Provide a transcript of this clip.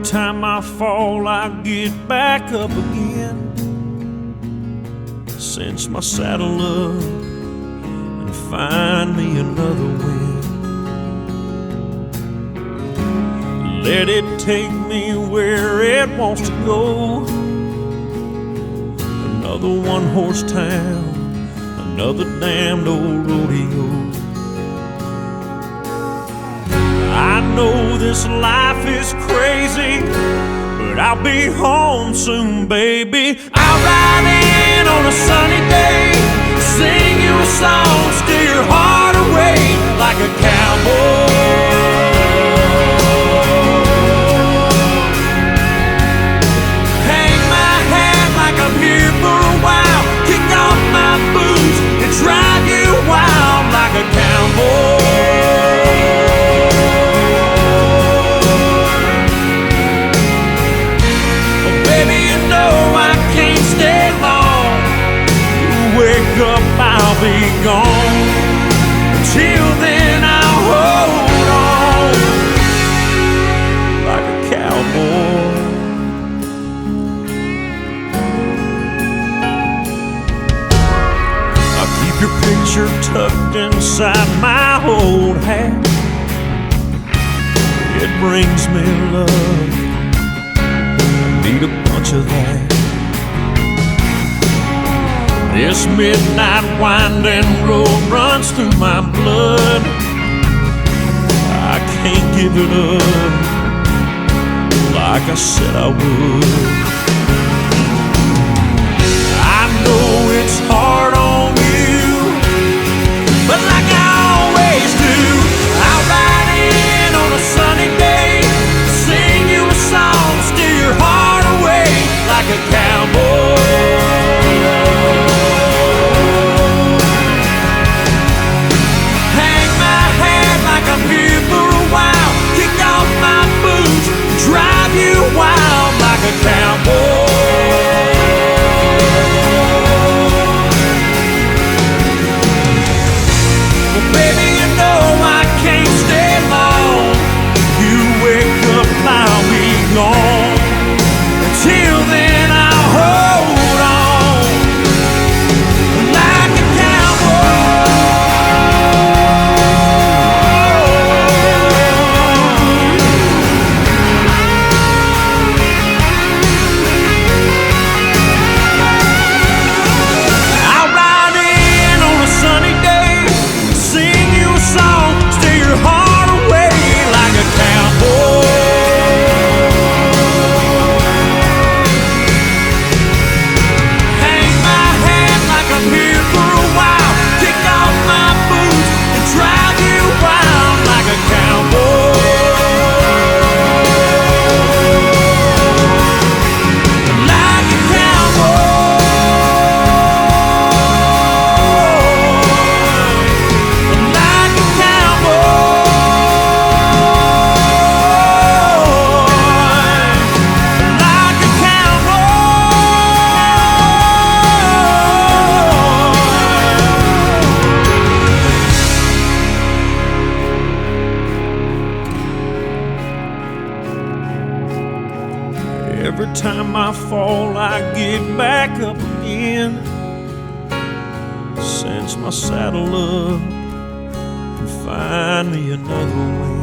Every time I fall, I get back up again. Cinch my saddle up and find me another wind. Let it take me where it wants to go. Another one-horse town, another damned old rodeo. I know this life is crazy, but I'll be home soon, baby. I'll ride in on a sunny day, sing you a song, steal your heart away like a cowboy. Hang my hat like I'm here for a while, kick off my boots and drive you wild like a cowboy. I'll be gone. Until then I'll hold on like a cowboy. I'll keep your picture tucked inside my old hat. It brings me love, I need a bunch of that. This midnight winding road runs through my blood. I can't give it up like I said I would. I know it's hard on you, but like I always do, I'll ride in on a sunny day, sing you a song, steal your heart away like a cowboy. Drive you wild like a cowboy. Well, baby, you know I can't stay long. You wake up, I'll be gone. Until then, I'll hold on like a cowboy. Every time I fall, I get back up again. Cinch my saddle up and find me another way.